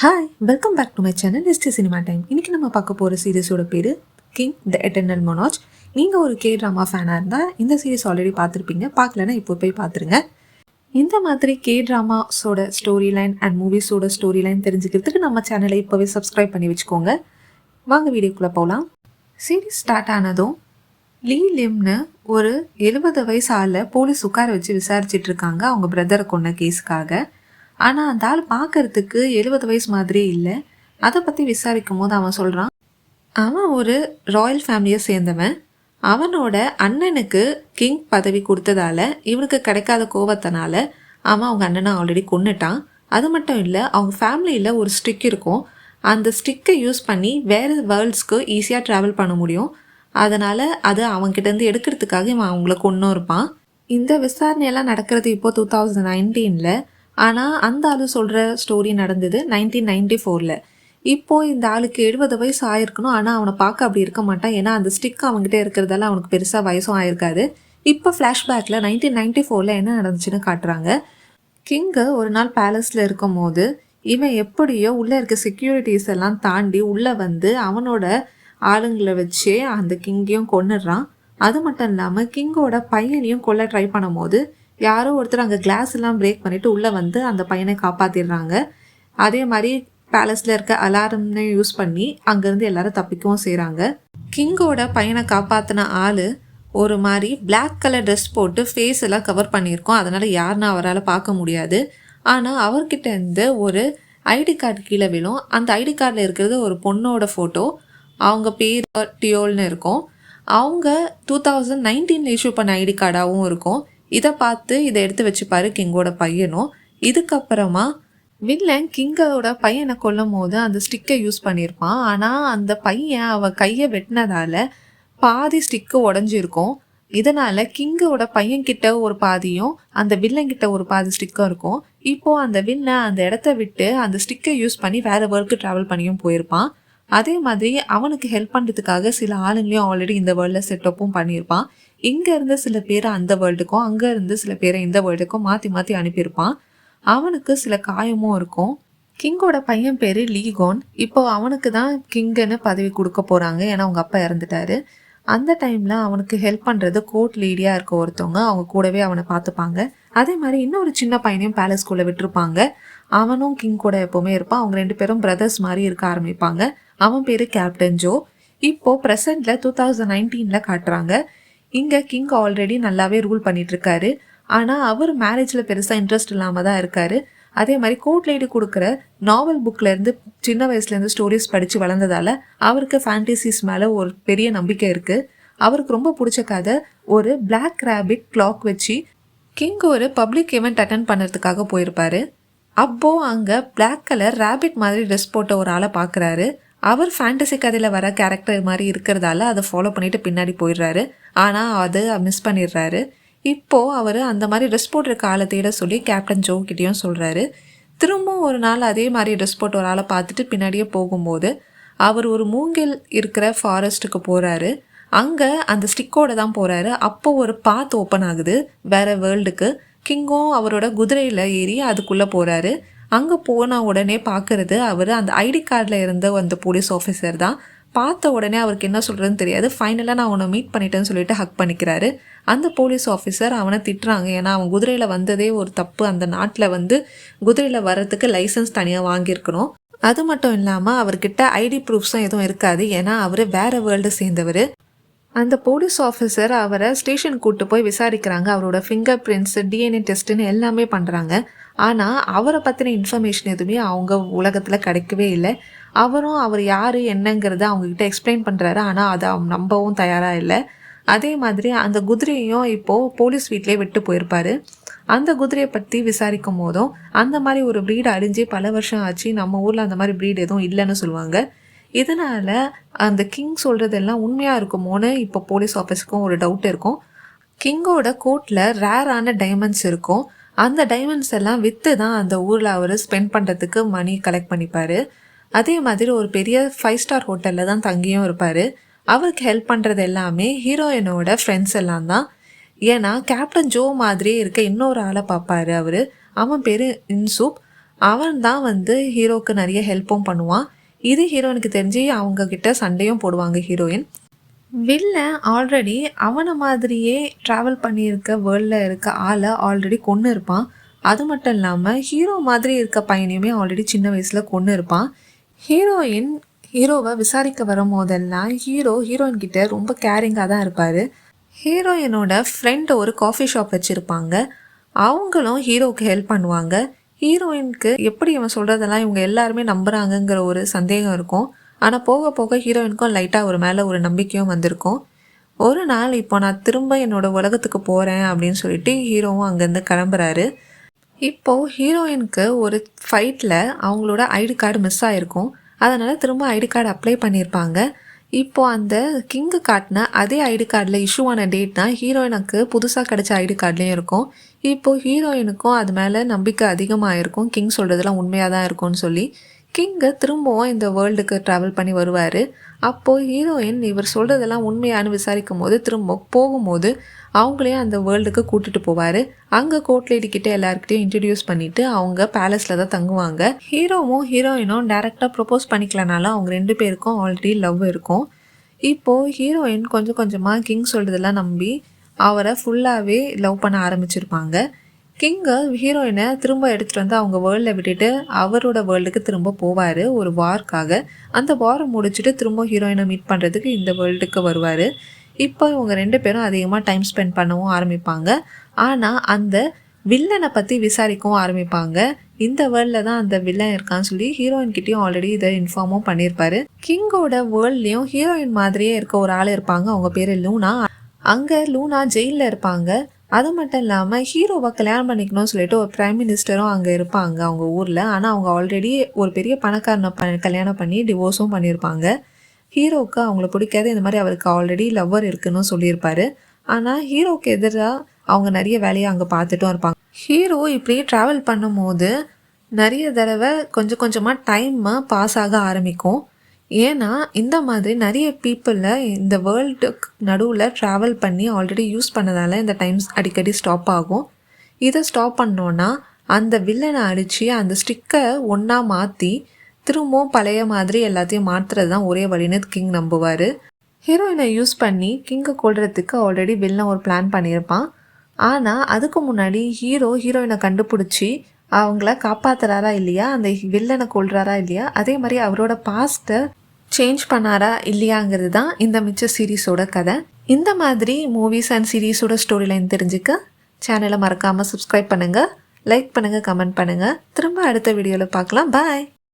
Hi, welcome back to my channel SD cinema time. இன்றைக்கி நம்ம பார்க்க போகிற சீரிஸோட பேர் கிங் த எட்டர்னல் மொனார்ச். நீங்கள் ஒரு கே ட்ராமா ஃபேனாக இருந்தால் இந்த சீரிஸ் ஆல்ரெடி பார்த்துருப்பீங்க. பார்க்கலன்னா இப்போ போய் பார்த்துருங்க. இந்த மாதிரி கே ட்ராமாஸோட ஸ்டோரி லைன் அண்ட் மூவிஸோட ஸ்டோரி லைன் தெரிஞ்சுக்கிறதுக்கு நம்ம சேனலை இப்போவே சப்ஸ்கிரைப் பண்ணி வச்சுக்கோங்க. வாங்க வீடியோக்குள்ளே போகலாம். சீரிஸ் ஸ்டார்ட் ஆனதும் லீ லிம்னு ஒரு 70 வயசு ஆளை போலீஸ் உட்கார வச்சு விசாரிச்சுட்டு இருக்காங்க அவங்க பிரதரை கொண்ட கேஸுக்காக. ஆனால் அந்த ஆள் பார்க்கறதுக்கு 70 வயசு மாதிரியே இல்லை. அதை பற்றி விசாரிக்கும் போது அவன் சொல்கிறான், அவன் ஒரு ராயல் ஃபேமிலியை சேர்ந்தவன். அவனோட அண்ணனுக்கு கிங் பதவி கொடுத்ததால இவனுக்கு கிடைக்காத கோவத்தினால அவன் அவங்க அண்ணனை ஆல்ரெடி கொன்னுட்டான். அது மட்டும் இல்லை, அவங்க ஃபேமிலியில் ஒரு ஸ்டிக் இருக்கும். அந்த ஸ்டிக்கை யூஸ் பண்ணி வேறு வேர்ல்ட்ஸ்க்கு ஈஸியாக ட்ராவல் பண்ண முடியும். அதனால் அது அவன்கிட்டேருந்து எடுக்கிறதுக்காக இவன் அவங்கள கொன்னும் இருப்பான். இந்த விசாரணையெல்லாம் நடக்கிறது இப்போது 2019. ஆனால் அந்த ஆளு சொல்கிற ஸ்டோரி நடந்தது 1994. இப்போது இந்த ஆளுக்கு 70 வயசு ஆயிருக்கணும். ஆனால் அவனை பார்க்க அப்படி இருக்க மாட்டான். ஏன்னா அந்த ஸ்டிக் அவங்ககிட்ட இருக்கிறதால அவனுக்கு பெருசாக வயசும் ஆயிருக்காது. இப்போ ஃப்ளாஷ்பேக்கில் 1994 என்ன நடந்துச்சுன்னு காட்டுறாங்க. கிங்கு ஒரு நாள் பேலஸில் இருக்கும் போது இவன் எப்படியோ உள்ளே இருக்க செக்யூரிட்டிஸ் எல்லாம் தாண்டி உள்ளே வந்து அவனோட ஆளுங்களை வச்சே அந்த கிங்கையும் கொன்னுடுறான். அது மட்டும் இல்லாமல் கிங்கோட பையனையும் கொல்ல ட்ரை பண்ணும் போது யாரோ ஒருத்தர் அங்கே கிளாஸ் எல்லாம் பிரேக் பண்ணிவிட்டு உள்ளே வந்து அந்த பையனை காப்பாற்றிடுறாங்க. அதே மாதிரி பேலஸில் இருக்க அலாரம்னு யூஸ் பண்ணி அங்கேருந்து எல்லாரும் தப்பிக்கவும் செய்கிறாங்க. கிங்கோட பையனை காப்பாற்றின ஆள் ஒரு மாதிரி பிளாக் கலர் ட்ரெஸ் போட்டு ஃபேஸ் எல்லாம் கவர் பண்ணியிருக்கோம். அதனால் யாருன்னு அவரால் பார்க்க முடியாது. ஆனால் அவர்கிட்ட இருந்து ஒரு ஐடி கார்டு கீழே விழும். அந்த ஐடி கார்டில் இருக்கிறது ஒரு பொண்ணோட ஃபோட்டோ. அவங்க பேர் டியோல்னு இருக்கும். அவங்க 2019 இஷ்யூ பண்ண ஐடி கார்டாகவும் இருக்கும். இதை பார்த்து இதை எடுத்து வச்சுப்பாரு கிங்கோட பையனும். இதுக்கப்புறமா வில்லன் கிங்கோட பையனை கொல்லும் போது அந்த ஸ்டிக்கை யூஸ் பண்ணியிருப்பான். ஆனால் அந்த பையன் அவன் கையை வெட்டினதால பாதி ஸ்டிக்கு உடஞ்சிருக்கும். இதனால் கிங்கோட பையன்கிட்ட ஒரு பாதியும் அந்த வில்லங்கிட்ட ஒரு பாதி ஸ்டிக்கும் இருக்கும். இப்போது அந்த வில்லன் அந்த இடத்த விட்டு அந்த ஸ்டிக்கை யூஸ் பண்ணி வேறு வேர்ல்டுக்கு ட்ராவல் பண்ணியும் போயிருப்பான். அதே மாதிரி அவனுக்கு ஹெல்ப் பண்ணுறதுக்காக சில ஆளுங்களையும் ஆல்ரெடி இந்த வேர்ல்டில் செட்டப்பும் பண்ணியிருப்பான். இங்கே இருந்து சில பேரை அந்த வேர்ல்டுக்கும் அங்கே இருந்து சில பேரை இந்த வேர்ல்டுக்கும் மாற்றி மாற்றி அனுப்பியிருப்பான். அவனுக்கு சில காயமும் இருக்கும். கிங்கோட பையன் பேர் லீகோன். இப்போ அவனுக்கு தான் கிங்குன்னு பதவி கொடுக்க போகிறாங்க. ஏன்னா அவங்க அப்பா இறந்துட்டாரு. அந்த டைமில் அவனுக்கு ஹெல்ப் பண்ணுறது கோர்ட் லேடியாக இருக்க ஒருத்தவங்க அவங்க கூடவே அவனை பார்த்துப்பாங்க. அதே மாதிரி இன்னொரு சின்ன பையனையும் பேலஸ்குள்ளே விட்டுருப்பாங்க. அவனும் கிங் கூட எப்போவுமே இருப்பான். அவங்க 2 பேரும் பிரதர்ஸ் மாதிரி இருக்க ஆரம்பிப்பாங்க. அவன் பேர் கேப்டன் ஜோ. இப்போது ப்ரெசண்டில் 2019 காட்டுறாங்க. இங்கே கிங் ஆல்ரெடி நல்லாவே ரூல் பண்ணிட்டு இருக்காரு. ஆனால் அவர் மேரேஜில் பெருசாக இன்ட்ரெஸ்ட் இல்லாமல் தான் இருக்காரு. அதே மாதிரி கோர்ட் லேடி கொடுக்குற நாவல் புக்லேருந்து சின்ன வயசுலேருந்து ஸ்டோரிஸ் படித்து வளர்ந்ததால் அவருக்கு ஃபேண்டசிஸ் மேலே ஒரு பெரிய நம்பிக்கை இருக்குது. அவருக்கு ரொம்ப பிடிச்ச கதை ஒரு பிளாக் ரேபிட் கிளாக் வச்சு கிங் ஒரு பப்ளிக் ஈவெண்ட் அட்டன் பண்ணுறதுக்காக போயிருப்பாரு. அப்போது அங்கே பிளாக் கலர் ரேபிட் மாதிரி ட்ரெஸ் போட்ட ஒரு ஆளை பார்க்குறாரு. அவர் ஃபேண்டசி கதையில் வர கேரக்டர் மாதிரி இருக்கிறதால அதை ஃபாலோ பண்ணிட்டு பின்னாடி போயிடுறாரு. ஆனால் அது மிஸ் பண்ணிடுறாரு. இப்போது அவர் அந்த மாதிரி ட்ரெஸ் போட்டிருக்க ஆளை தேட சொல்லி கேப்டன் ஜோ கிட்டேயும் சொல்கிறாரு. திரும்பவும் ஒரு நாள் அதே மாதிரி ட்ரெஸ் போட்ட ஒரு ஆளை பார்த்துட்டு பின்னாடியே போகும்போது அவர் ஒரு மூங்கில் இருக்கிற ஃபாரஸ்ட்டுக்கு போகிறாரு. அங்கே அந்த ஸ்டிக்கோடு தான் போகிறாரு. அப்போது ஒரு பாத் ஓப்பன் ஆகுது வேறு வேர்ல்டுக்கு. கிங்கும் அவரோட குதிரையில் ஏறி அதுக்குள்ளே போகிறாரு. அங்கே போன உடனே பார்க்குறது அவர் அந்த ஐடி கார்டில் இருந்த அந்த போலீஸ் ஆஃபீஸர் தான். பார்த்த உடனே அவருக்கு என்ன சொல்கிறதுன்னு தெரியாது. ஃபைனலாக நான் அவனை மீட் பண்ணிட்டேன்னு சொல்லிட்டு ஹக் பண்ணிக்கிறாரு. அந்த போலீஸ் ஆஃபீஸர் அவனை திட்டுறாங்க. ஏன்னா அவன் குதிரையில் வந்ததே ஒரு தப்பு. அந்த நாட்டில் குதிரையில் வர்றதுக்கு லைசன்ஸ் தனியாக வாங்கியிருக்கணும். அது மட்டும் இல்லாமல் அவர்கிட்ட ஐடி ப்ரூஃப்ஸும் எதுவும் இருக்காது. ஏன்னா அவர் வேறு வேர்ல்டு சேர்ந்தவர். அந்த போலீஸ் ஆஃபீஸர் அவரை ஸ்டேஷன் கூப்பிட்டு போய் விசாரிக்கிறாங்க. அவரோட ஃபிங்கர் பிரிண்ட்ஸ், டிஎன்ஏ டெஸ்ட்டுன்னு எல்லாமே பண்ணுறாங்க. ஆனால் அவரை பற்றின இன்ஃபர்மேஷன் எதுவுமே அவங்க உலகத்தில் கிடைக்கவே இல்லை. அவர் யார் என்னங்கிறத அவங்கக்கிட்ட எக்ஸ்பிளைன் பண்ணுறாரு. ஆனால் அதை அவங்க நம்பவும் தயாராக இல்லை. அதே மாதிரி அந்த குதிரையும் இப்போது போலீஸ் வீட்டிலே விட்டு போயிருப்பார். அந்த குதிரையை பற்றி விசாரிக்கும் போதும் அந்த மாதிரி ஒரு ப்ரீடு அழிஞ்சு பல வருஷம் ஆச்சு, நம்ம ஊரில் அந்த மாதிரி ப்ரீடு எதுவும் இல்லைன்னு சொல்லுவாங்க. இதனால் அந்த கிங் சொல்கிறதெல்லாம் உண்மையாக இருக்குமோன்னு இப்போ போலீஸ் ஆஃபீஸுக்கும் ஒரு டவுட் இருக்கும். கிங்கோட கோர்ட்டில் ரேரான டைமண்ட்ஸ் இருக்கும். அந்த டைமண்ட்ஸ் எல்லாம் விற்று தான் அந்த ஊரில் அவர் ஸ்பெண்ட் பண்ணுறதுக்கு மணி கலெக்ட் பண்ணிப்பார். அதே மாதிரி ஒரு பெரிய 5 ஸ்டார் ஹோட்டலில் தான் தங்கியும் இருப்பார். அவருக்கு ஹெல்ப் பண்ணுறது எல்லாமே ஹீரோயினோட ஃப்ரெண்ட்ஸ் எல்லாம் தான். ஏன்னா கேப்டன் ஜோ மாதிரியே இருக்க இன்னொரு ஆளை பார்ப்பார் அவர். அவன் பேர் இன்சூப். அவன் தான் வந்து ஹீரோக்கு நிறைய ஹெல்ப்பும் பண்ணுவான். இது ஹீரோயினுக்கு தெரிஞ்சு அவங்க கிட்ட சண்டையும் போடுவாங்க ஹீரோயின். வில்லன் ஆல்ரெடி அவனை மாதிரியே ட்ராவல் பண்ணியிருக்க வேர்ல்டில் இருக்க ஆளை ஆல்ரெடி கொன்று இருப்பான். அது மட்டும் இல்லாமல் ஹீரோ மாதிரி இருக்க பையனையுமே ஆல்ரெடி சின்ன வயசில் கொன்று இருப்பான். ஹீரோவை விசாரிக்க வரும் போதெல்லாம் ஹீரோயின் கிட்ட ரொம்ப கேரிங்காக தான் இருப்பார். ஹீரோயினோட ஃப்ரெண்டு ஒரு காஃபி ஷாப் வச்சுருப்பாங்க. அவங்களும் ஹீரோவுக்கு ஹெல்ப் பண்ணுவாங்க. ஹீரோயினுக்கு எப்படி இவன் சொல்கிறதெல்லாம் இவங்க எல்லாருமே நம்புகிறாங்கங்கிற ஒரு சந்தேகம் இருக்கும். ஆனால் போக போக ஹீரோயினுக்கும் லைட்டாக ஒரு மேலே ஒரு நம்பிக்கையும் வந்திருக்கும். ஒரு நாள் இப்போ நான் திரும்ப என்னோடய உலகத்துக்கு போகிறேன் அப்படின்னு சொல்லிட்டு ஹீரோவும் அங்கேருந்து கிளம்புறாரு. இப்போது ஹீரோயினுக்கு ஒரு ஃபைட்டில் அவங்களோட ஐடி கார்டு மிஸ் ஆகிருக்கும். அதனால் திரும்ப ஐடி கார்டு அப்ளை பண்ணியிருப்பாங்க. இப்போது அந்த கிங்கு காட்டின அதே ஐடி கார்டில் இஷ்யூ ஆன டேட் தான் ஹீரோயினுக்கு புதுசாக கிடச்ச ஐடி கார்ட்லேயும் இருக்கும். இப்போது ஹீரோயினுக்கும் அது மேலே நம்பிக்கை அதிகமாக இருக்கும். கிங் சொல்கிறதுலாம் உண்மையாக தான் இருக்கும்னு சொல்லி கிங்கு திரும்பவும் இந்த வேர்ல்டுக்கு ட்ராவல் பண்ணி வருவார். அப்போது ஹீரோயின் இவர் சொல்கிறதெல்லாம் உண்மையானு விசாரிக்கும் போது திரும்ப போகும்போது அவங்களையும் அந்த வேர்ல்டுக்கு கூட்டிகிட்டு போவார். அங்கே கோர்ட் லேடிக்கிட்ட எல்லாருக்கிட்டையும் இன்ட்ரடியூஸ் பண்ணிவிட்டு அவங்க பேலஸில் தான் தங்குவாங்க. ஹீரோவும் ஹீரோயினும் டேரெக்டாக ப்ரப்போஸ் பண்ணிக்கலனாலும் அவங்க 2 பேருக்கும் ஆல்ரெடி லவ் இருக்கும். இப்போது ஹீரோயின் கொஞ்சம் கொஞ்சமாக கிங் சொல்கிறதெல்லாம் நம்பி அவரை ஃபுல்லாகவே லவ் பண்ண ஆரம்பிச்சிருப்பாங்க. கிங்கு ஹீரோயினை திரும்ப எடுத்துகிட்டு வந்து அவங்க வேர்ல்டில் விட்டுட்டு அவரோட வேர்ல்டுக்கு திரும்ப போவார் ஒரு வார்க்காக. அந்த வாரை முடிச்சுட்டு திரும்ப ஹீரோயினை மீட் பண்ணுறதுக்கு இந்த வேர்ல்டுக்கு வருவார். இப்போ இவங்க 2 பேரும் அதிகமாக டைம் ஸ்பெண்ட் பண்ணவும் ஆரம்பிப்பாங்க. ஆனால் அந்த வில்லனை பற்றி விசாரிக்கவும் ஆரம்பிப்பாங்க. இந்த வேர்ல்டில் தான் அந்த வில்லன் இருக்கான்னு சொல்லி ஹீரோயின்கிட்டையும் ஆல்ரெடி இதை இன்ஃபார்மும் பண்ணியிருப்பாரு. கிங்கோட வேர்ல்ட்லேயும் ஹீரோயின் மாதிரியே இருக்க ஒரு ஆள் இருப்பாங்க. அவங்க பேர் லூனா. அங்கே லூனா ஜெயிலில் இருப்பாங்க. அது மட்டும் இல்லாமல் ஹீரோவை கல்யாணம் பண்ணிக்கணும்னு சொல்லிட்டு ஒரு பிரைம் மினிஸ்டரும் அங்கே இருப்பாங்க அவங்க ஊரில். ஆனால் அவங்க ஆல்ரெடி ஒரு பெரிய பணக்காரனை கல்யாணம் பண்ணி டிவோர்ஸும் பண்ணியிருப்பாங்க. ஹீரோவுக்கு அவங்கள பிடிக்காது. இந்த மாதிரி அவருக்கு ஆல்ரெடி லவ்வர் இருக்குன்னு சொல்லியிருப்பாரு. ஆனால் ஹீரோவுக்கு எதிராக அவங்க நிறைய வேலையை அங்கே பார்த்துட்டும் இருப்பாங்க. ஹீரோ இப்படியே ட்ராவல் பண்ணும்போது நிறைய தடவை கொஞ்சம் கொஞ்சமாக டைம் பாஸ் ஆக ஆரம்பிக்கும். ஏன்னா இந்த மாதிரி நிறைய பீப்புளில் இந்த வேர்ல்டுக்கு நடுவில் ட்ராவல் பண்ணி ஆல்ரெடி யூஸ் பண்ணதால் இந்த டைம்ஸ் அடிக்கடி ஸ்டாப் ஆகும். இதை ஸ்டாப் பண்ணோன்னா அந்த வில்லனை அடித்து அந்த ஸ்டிக்கை ஒன்றா மாற்றி திரும்பவும் பழைய மாதிரி எல்லாத்தையும் மாற்றுறது தான் ஒரே வழின்னு கிங் நம்புவார். ஹீரோயினை யூஸ் பண்ணி கிங்கை கொள்றதுக்கு ஆல்ரெடி வில்லன் ஒரு பிளான் பண்ணியிருப்பான். ஆனால் அதுக்கு முன்னாடி ஹீரோயினை கண்டுபிடிச்சி அவங்கள காப்பாற்றுறாரா இல்லையா, அந்த வில்லனை கொள்றாரா இல்லையா, அதே மாதிரி அவரோட பாஸ்ட்டை சேஞ்ச் பண்ணாரா இல்லையாங்கிறது தான் இந்த மிச்ச சீரீஸோட கதை. இந்த மாதிரி மூவிஸ் அண்ட் சீரீஸோட ஸ்டோரி லைன் தெரிஞ்சுக்க சேனலை மறக்காமல் சப்ஸ்கிரைப் பண்ணுங்கள், லைக் பண்ணுங்கள், கமெண்ட் பண்ணுங்கள். திரும்ப அடுத்த வீடியோவில் பார்க்கலாம். பாய்.